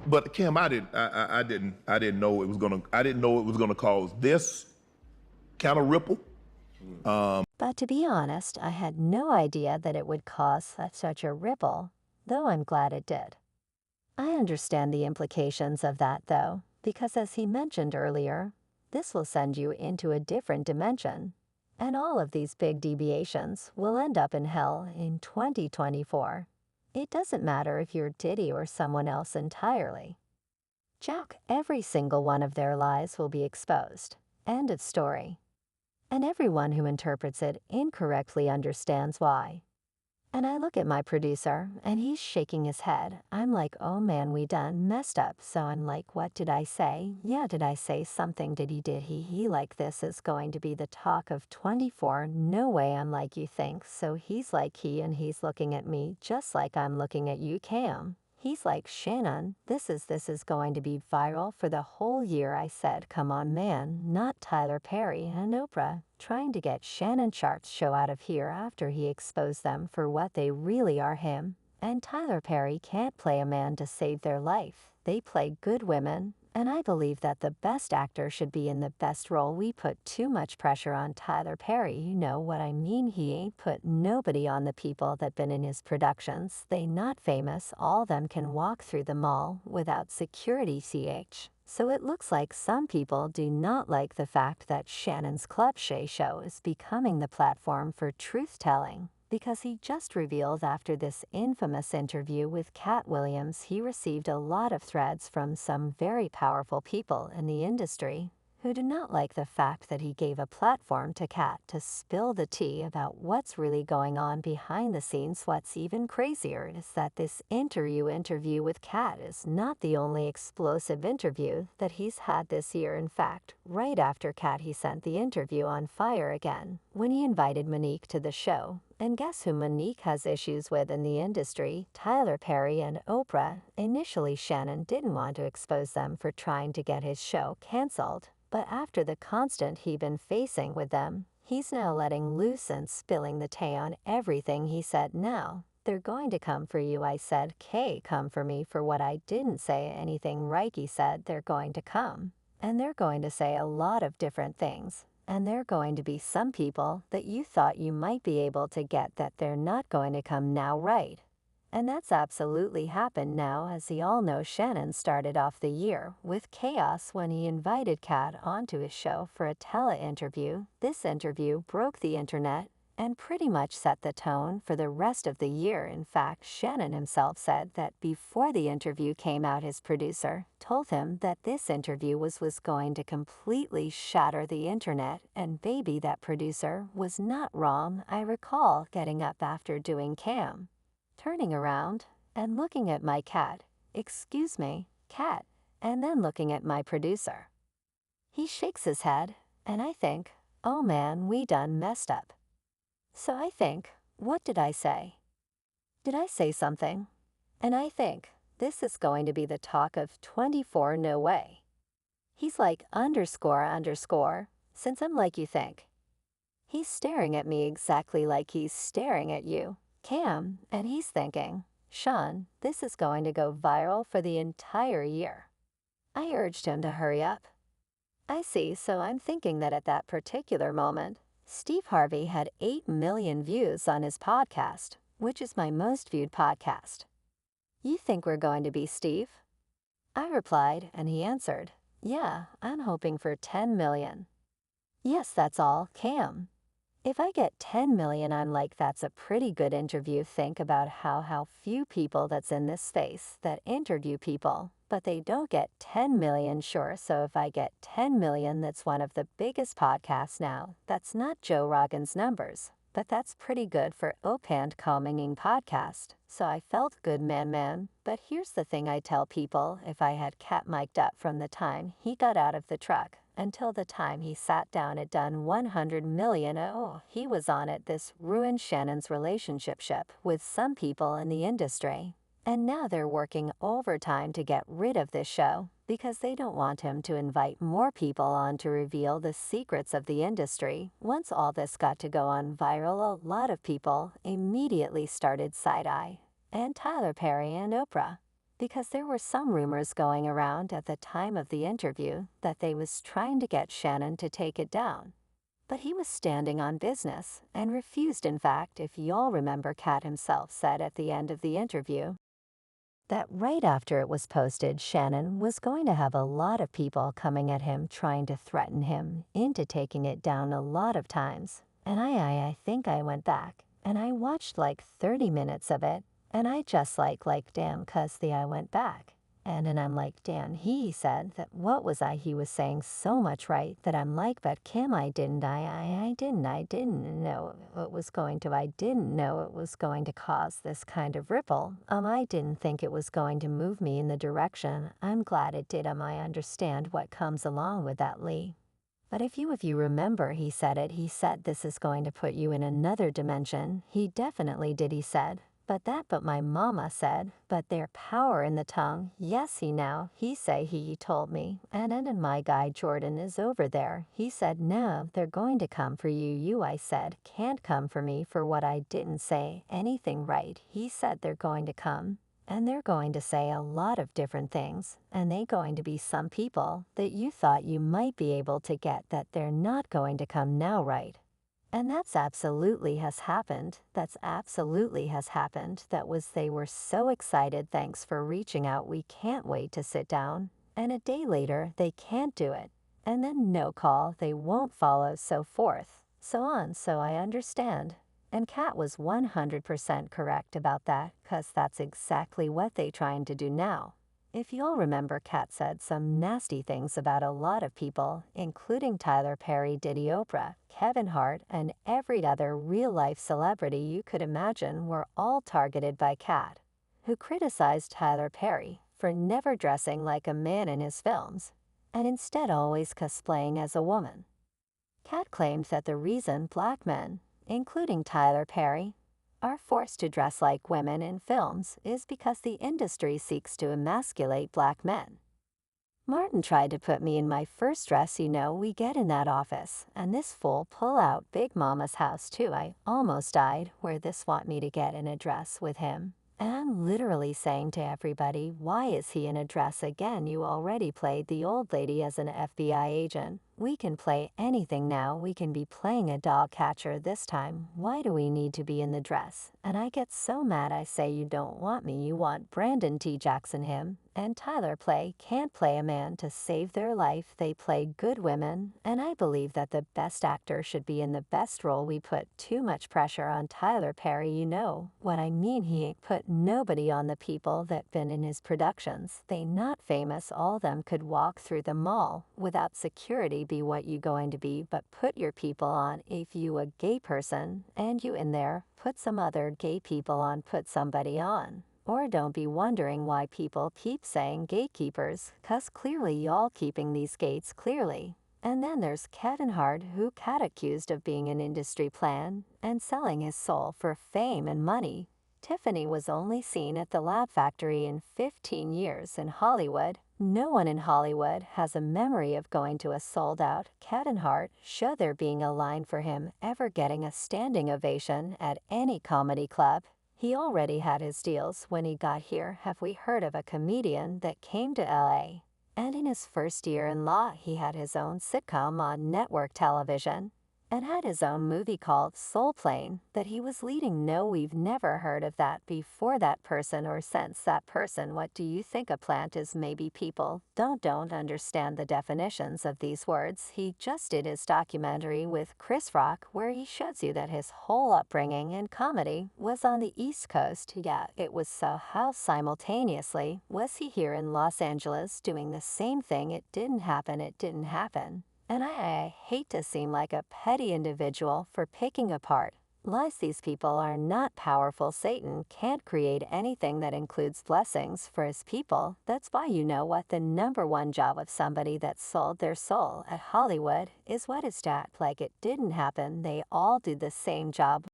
But Kim, I didn't know I didn't know it was gonna cause this kind of ripple. But to be honest, I had no idea that it would cause such a ripple, though I'm glad it did. I understand the implications of that, though, because as he mentioned earlier, this will send you into a different dimension, and all of these big deviations will end up in hell in 2024. It doesn't matter if you're Diddy or someone else entirely. Jack, every single one of their lies will be exposed. End of story. And everyone who interprets it incorrectly understands why. And I look at my producer, and he's shaking his head. I'm like, oh man, we done messed up. So I'm like, what did I say? Yeah, did I say something? Did he? Like, this is going to be the talk of 24. No way, I'm like, you think. So he's like, and he's looking at me just like I'm looking at you, Cam. He's like, Shannon, this is going to be viral for the whole year. I said, come on, man, not Tyler Perry and Oprah trying to get Shannon Sharpe's show out of here after he exposed them for what they really are, him. And Tyler Perry can't play a man to save their life. They play good women. And I believe that the best actor should be in the best role. We put too much pressure on Tyler Perry, you know what I mean? He ain't put nobody on the people that been in his productions. They not famous, all them can walk through the mall without security ch. So it looks like some people do not like the fact that Shannon's Club Shay show is becoming the platform for truth-telling. Because he just revealed after this infamous interview with Katt Williams he received a lot of threads from some very powerful people in the industry who do not like the fact that he gave a platform to Katt to spill the tea about what's really going on behind the scenes. What's even crazier is that this interview with Katt is not the only explosive interview that he's had this year. In fact, right after Katt he sent the interview on fire again when he invited Monique to the show. And guess who Monique has issues with in the industry? Tyler Perry and Oprah. Initially, Shannon didn't want to expose them for trying to get his show canceled. But after the constant he's been facing with them, he's now letting loose and spilling the tea on everything he said. Now, they're going to come for you. I said, come for me for what I didn't say anything right. He said they're going to come. And they're going to say a lot of different things. And there are going to be some people that you thought you might be able to get that they're not going to come now, right? And that's absolutely happened now. As you all know, Shannon started off the year with chaos when he invited Katt onto his show for a tele-interview. This interview broke the internet and pretty much set the tone for the rest of the year. In fact, Shannon himself said that before the interview came out, his producer told him that this interview was going to completely shatter the internet, and baby, that producer was not wrong. I recall getting up after doing Cam, turning around and looking at my cat, excuse me, Katt, and then looking at my producer. He shakes his head, and I think, oh man, we done messed up. So I think, what did I say? Did I say something? And I think, this is going to be the talk of 24, no way. He's like, underscore, since I'm like you think. He's staring at me exactly like he's staring at you, Cam, and he's thinking, Sean, this is going to go viral for the entire year. I urged him to hurry up. I see, so I'm thinking that at that particular moment, Steve Harvey had 8 million views on his podcast, which is my most viewed podcast. You think we're going to be Steve? I replied, and he answered, yeah, I'm hoping for 10 million. Yes, that's all, Cam. If I get 10 million, I'm like, that's a pretty good interview. Think about how few people that's in this space that interview people, but they don't get 10 million, sure. So if I get 10 million, that's one of the biggest podcasts now. That's not Joe Rogan's numbers, but that's pretty good for Oprah calming podcast. So I felt good, man. But here's the thing I tell people, if I had Katt mic'd up from the time he got out of the truck until the time he sat down, it done 100 million. Oh, he was on it. This ruined Shannon's relationship with some people in the industry. And now they're working overtime to get rid of this show because they don't want him to invite more people on to reveal the secrets of the industry. Once all this got to go on viral, a lot of people immediately started side-eye. And Tyler Perry and Oprah. because there were some rumors going around at the time of the interview that they was trying to get Shannon to take it down. But he was standing on business and refused. In fact, if y'all remember, Katt himself said at the end of the interview that right after it was posted, Shannon was going to have a lot of people coming at him trying to threaten him into taking it down a lot of times. And I think I went back and I watched like 30 minutes of it, and I just like damn, cuz I went back. And I'm like, damn, he said that what was I? He was saying so much right that I'm like, but Kim, I didn't know it was going to, I didn't know it was going to cause this kind of ripple. I didn't think it was going to move me in the direction. I'm glad it did. I understand what comes along with that, Lee. But if you remember, he said this is going to put you in another dimension. He definitely did, he said. But my mama said, but their power in the tongue. Yes, he told me. And my guy Jordan is over there. He said, no, they're going to come for you. I said, can't come for me for what I didn't say anything right. He said they're going to come. And they're going to say a lot of different things, and they going to be some people that you thought you might be able to get that they're not going to come now, right? And that's absolutely has happened. That was they were so excited. Thanks for reaching out. We can't wait to sit down. And a day later, they can't do it. And then no call, they won't follow, so forth, so on. So I understand. And Katt was 100% correct about that, 'cause that's exactly what they trying to do now. If y'all remember, Katt said some nasty things about a lot of people, including Tyler Perry, Diddy, Oprah, Kevin Hart, and every other real-life celebrity you could imagine were all targeted by Katt, who criticized Tyler Perry for never dressing like a man in his films, and instead always cosplaying as a woman. Katt claimed that the reason black men, including Tyler Perry, are forced to dress like women in films is because the industry seeks to emasculate black men. Martin tried to put me in my first dress we get in that office, and this fool pull out Big Mama's house too. I almost died where this want me to get in a dress with him. And I'm literally saying to everybody, why is he in a dress again? You already played the old lady as an FBI agent. We can play anything now. We can be playing a dog catcher this time. Why do we need to be in the dress? And I get so mad. I say, you don't want me. You want Brandon T. Jackson him. And Tyler can't play a man to save their life. They play good women. And I believe that the best actor should be in the best role. We put too much pressure on Tyler Perry. You know what I mean? He ain't put nobody on the people that been in his productions. They not famous. All them could walk through the mall without security. Be what you going to be, but put your people on. If you a gay person and you in there, put some other gay people on, put somebody on. Or don't be wondering why people keep saying gatekeepers, 'cause clearly y'all keeping these gates clearly. And then there's Kevin Hart, who Katt accused of being an industry plan and selling his soul for fame and money. Tiffany was only seen at the Lab Factory in 15 years in Hollywood. No one in Hollywood has a memory of going to a sold-out Kevin Hart show, there being a line for him, ever getting a standing ovation at any comedy club. He already had his deals when he got here. Have we heard of a comedian that came to LA? And in his first year in law, he had his own sitcom on network television and had his own movie called Soul Plane that he was leading. No, we've never heard of that before that person or since that person. What do you think a plant is? Maybe people don't understand the definitions of these words. He just did his documentary with Chris Rock where he shows you that his whole upbringing in comedy was on the East Coast. Yeah, it was. So how simultaneously was he here in Los Angeles doing the same thing? It didn't happen. And I hate to seem like a petty individual for picking apart lies. These people are not powerful. Satan can't create anything that includes blessings for his people. That's why you know what the number one job of somebody that sold their soul at Hollywood is. What is that? Like it didn't happen. They all do the same job.